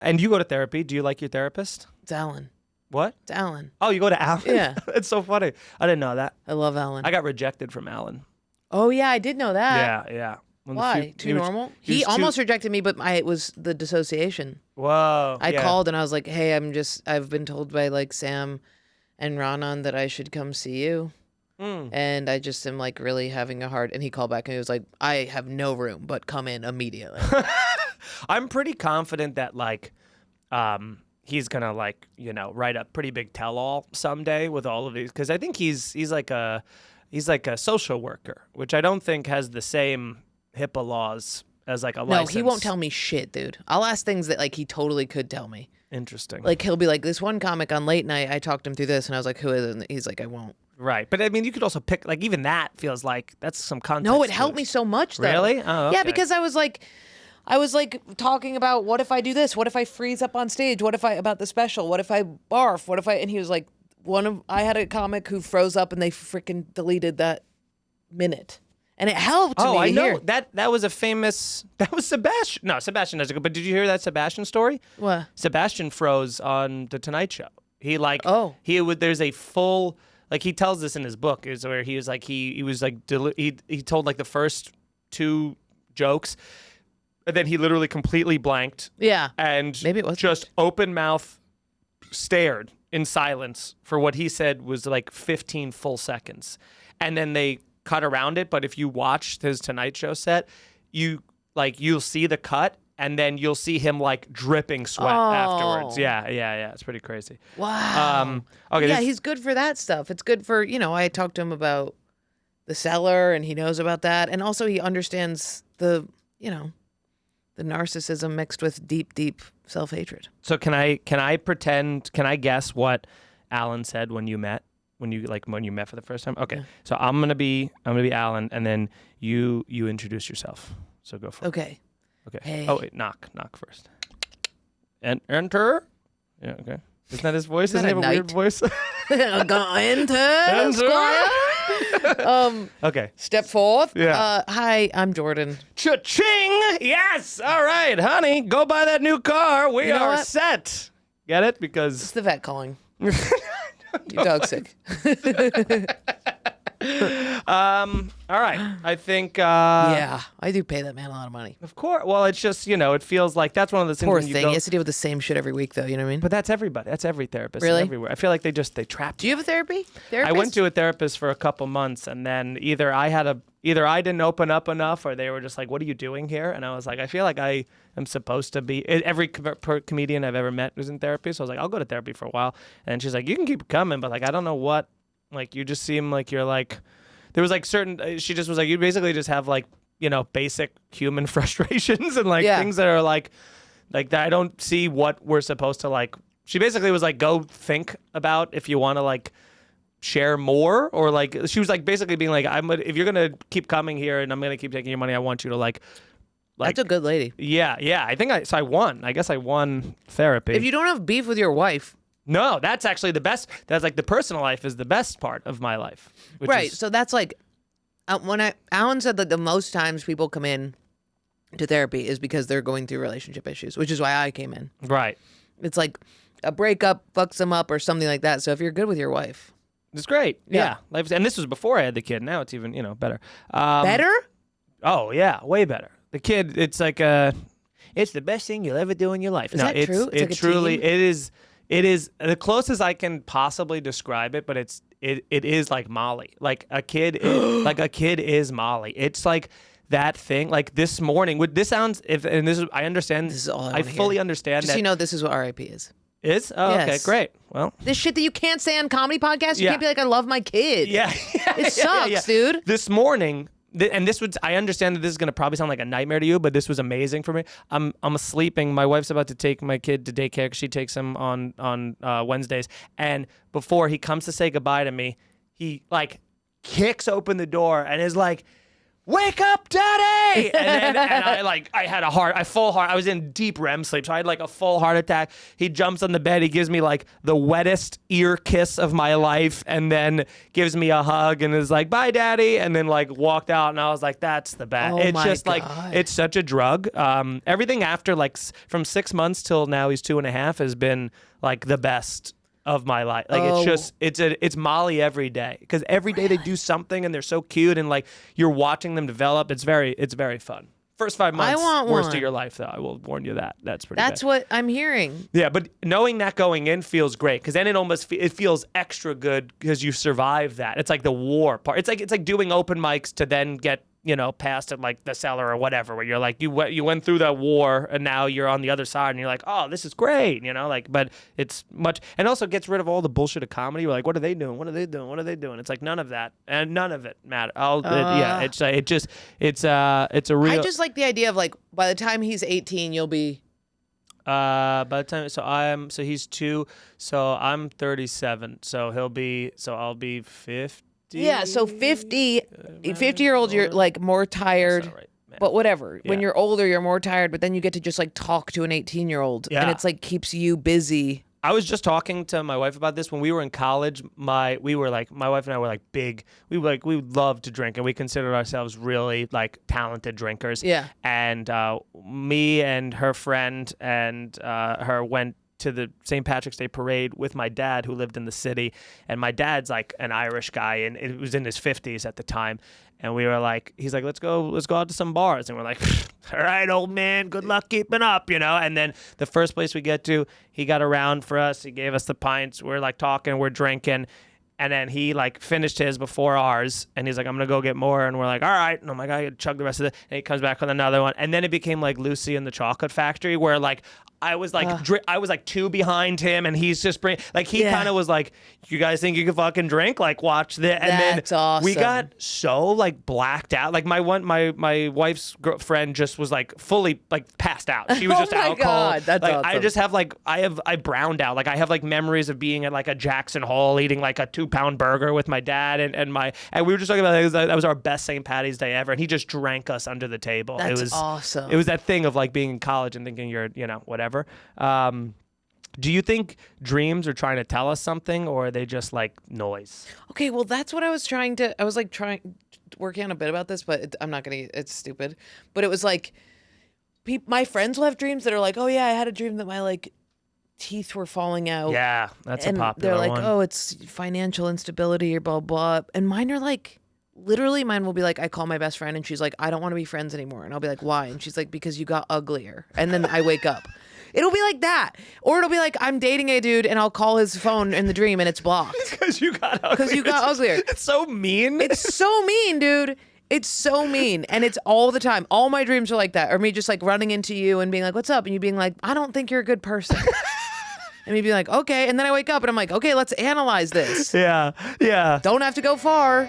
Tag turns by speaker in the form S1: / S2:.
S1: And you go to therapy. Do you like your therapist?
S2: It's Alan.
S1: What?
S2: It's Alan.
S1: Oh, you go to Alan?
S2: Yeah.
S1: It's so funny. I didn't know that.
S2: I love Alan.
S1: I got rejected from Alan.
S2: Oh, yeah, I did know that.
S1: Yeah.
S2: Why? Too normal? He almost rejected me, but it was the dissociation.
S1: Whoa.
S2: I called and I was like, hey, I've been told by like Sam and Ronan that I should come see you. And I just am like really having a hard, and he called back and he was like, I have no room, but come in immediately.
S1: I'm pretty confident that like, he's gonna like, write a pretty big tell-all someday with all of these. Cause I think he's like a social worker, which I don't think has the same HIPAA laws as like a license.
S2: No, he won't tell me shit, dude. I'll ask things that like he totally could tell me.
S1: Interesting.
S2: Like he'll be like, this one comic on late night, I talked him through this, and I was like, who is it? And he's like, I won't.
S1: Right. But I mean, you could also pick, like, even that feels like that's some context.
S2: No, it helped me so much, though.
S1: Really? Oh, okay.
S2: Yeah, because I was like talking about, what if I do this? What if I freeze up on stage? What if about the special? What if I barf? What if and he was like, I had a comic who froze up and they freaking deleted that minute. And it helped me.
S1: Oh, I know.
S2: Hear.
S1: That was a famous, that was Sebastian. No, Sebastian doesn't go, but did you hear that Sebastian story?
S2: What?
S1: Sebastian froze on The Tonight Show. He like, there's a full, like he tells this in his book, is where he was like, he told like the first 2 jokes, and then he literally completely blanked.
S2: Yeah.
S1: And
S2: maybe it was
S1: just open mouth stared in silence for what he said was like 15 full seconds. And then they cut around it, but if you watch his Tonight Show set, you'll see the cut, and then you'll see him like dripping sweat afterwards. Yeah, it's pretty crazy.
S2: Wow.
S1: Okay.
S2: Yeah, he's good for that stuff. It's good for, I talked to him about The Cellar, and he knows about that, and also he understands the narcissism mixed with deep, deep self-hatred.
S1: So can I guess what Alan said when you met? When you met for the first time? Okay. Yeah. So I'm gonna be Alan, and then you introduce yourself. So go for it.
S2: Okay. Hey.
S1: Oh wait, knock first. And enter. Yeah. Okay. Isn't that his voice? Isn't it a weird voice?
S2: Enter, Squire.
S1: Okay.
S2: Step forth.
S1: Yeah.
S2: Hi, I'm Jordan.
S1: Cha-ching! Yes. All right, honey, go buy that new car. We are set. Get it? Because
S2: it's the vet calling. Your dog's sick.
S1: All right. I think.
S2: Yeah, I do pay that man a lot of money.
S1: Of course. Well, it's just it feels like that's one of those things.
S2: Poor thing. He has to deal with the same shit every week, though. You know what I mean?
S1: But that's everybody. That's every therapist.
S2: Really?
S1: Everywhere. I feel like they trap.
S2: Do you have a therapist?
S1: I went to a therapist for a couple months, and then either I didn't open up enough, or they were just like, "What are you doing here?" And I was like, "I feel like I am supposed to be." Every comedian I've ever met was in therapy, so I was like, "I'll go to therapy for a while." And she's like, "You can keep coming, but like I don't know what. Like you just seem like you're like." There was like certain. She just was like, you basically just have like basic human frustrations and like things that are like that. I don't see what we're supposed to like. She basically was like, go think about if you want to like share more, or like she was like basically being like, if you're gonna keep coming here and I'm gonna keep taking your money, I want you to like.
S2: That's a good lady.
S1: Yeah. I think I won. I guess I won therapy.
S2: If you don't have beef with your wife.
S1: No, that's actually the best. That's like the personal life is the best part of my life.
S2: Right. So that's like Alan said that the most times people come in to therapy is because they're going through relationship issues, which is why I came in.
S1: Right.
S2: It's like a breakup fucks them up or something like that. So if you're good with your wife.
S1: It's great. Yeah. And this was before I had the kid. Now it's even, better.
S2: Better?
S1: Oh, yeah. Way better. The kid, it's like it's the best thing you'll ever do in your life.
S2: Is that true? It's like
S1: truly, it is the closest I can possibly describe it, but it is like Molly. Like a kid is Molly. It's like that thing. Like this morning, I understand.
S2: This is all
S1: I fully understand.
S2: Just
S1: that,
S2: this is what RIP is.
S1: Is? Oh, yes. Okay, great. Well,
S2: this shit that you can't say on comedy podcasts, you can't be like, I love my kid.
S1: Yeah.
S2: It sucks, dude.
S1: This morning. And I understand that this is going to probably sound like a nightmare to you, but this was amazing for me. I'm sleeping. My wife's about to take my kid to daycare because she takes him on Wednesdays. And before he comes to say goodbye to me, he like kicks open the door and is like, wake up, daddy! And I had a full heart. I was in deep REM sleep, so I had like a full heart attack. He jumps on the bed. He gives me like the wettest ear kiss of my life, and then gives me a hug and is like, bye, daddy, and then like walked out. And I was like, that's the best.
S2: Oh
S1: It's
S2: my
S1: just
S2: God.
S1: like, it's such a drug. Everything after like from 6 months till now he's 2.5 has been like the best of my life. Like it's Molly every day, because every day they do something and they're so cute, and like you're watching them develop. It's very fun. First 5 months, worst
S2: one.
S1: of your life, though. I will warn you that. That's pretty
S2: That's
S1: bad.
S2: what I'm hearing.
S1: Yeah, but knowing that going in feels great, because then it feels extra good because you survived that. It's like the war part. It's like doing open mics to then get past it, like the cellar or whatever, where you're like you went through that war and now you're on the other side and you're like, oh, this is great, but it's much, and also gets rid of all the bullshit of comedy. You're like, what are they doing? What are they doing? What are they doing? It's like none of that, and none of it matters. It's a real.
S2: I just like the idea of like by the time he's 18, you'll be.
S1: By the time so he's 2, so I'm 37, so I'll be 50.
S2: Yeah, so 50-year-old, you're like more tired.
S1: That's all right, man.
S2: But whatever. When
S1: Yeah.
S2: you're older, you're more tired, but then you get to just like talk to an 18-year-old.
S1: Yeah.
S2: And it's like keeps you busy.
S1: I was just talking to my wife about this when we were in college. My wife and I were like big. We loved to drink, and we considered ourselves really like talented drinkers.
S2: Yeah.
S1: And me and her friend and her went to the St. Patrick's Day parade with my dad, who lived in the city, and my dad's like an Irish guy, and it was in his 50s at the time. And we were like, he's like, let's go out to some bars. And we're like, all right, old man, good luck keeping up, And then the first place we get to, he got around for us. He gave us the pints. We're like talking, we're drinking. And then he like finished his before ours, and he's like, I'm gonna go get more. And we're like, all right. And I'm like, I gotta chug the rest of it. And he comes back with another one. And then it became like Lucy and the Chocolate Factory, where like I was like I was like 2 behind him, and he's just he kind of was like, you guys think you can fucking drink? Like watch this. And
S2: That's
S1: then
S2: awesome.
S1: we got so like blacked out. Like my wife's girlfriend just was like fully like passed out. She was just
S2: Oh my
S1: alcohol.
S2: God, that's
S1: like
S2: awesome.
S1: I just have like I browned out. Like I have like memories of being at like a Jackson Hole eating like a 2-pound burger with my dad and we were just talking about that was our best St. Patty's Day ever, and he just drank us under the table.
S2: That's
S1: it was
S2: awesome.
S1: It was that thing of like being in college and thinking you're whatever. Do you think dreams are trying to tell us something, or are they just like noise?
S2: Okay, well, that's what I was working on a bit about this, but I'm not going to, it's stupid. But it was like, my friends will have dreams that are like, oh yeah, I had a dream that my like teeth were falling out.
S1: Yeah, that's
S2: and
S1: a popular
S2: they're like,
S1: one.
S2: oh, it's financial instability or blah, blah. And mine are like, literally mine will be like, I call my best friend and she's like, I don't want to be friends anymore. And I'll be like, why? And she's like, because you got uglier. And then I wake up. It'll be like that. Or it'll be like, I'm dating a dude and I'll call his phone in the dream and it's blocked.
S1: Because you got uglier.
S2: Because you got uglier.
S1: It's so mean.
S2: It's so mean, dude. It's so mean. And it's all the time. All my dreams are like that. Or me just like running into you and being like, what's up? And you being like, I don't think you're a good person. And me being like, okay. And then I wake up and I'm like, okay, let's analyze this.
S1: Yeah.
S2: Don't have to go far.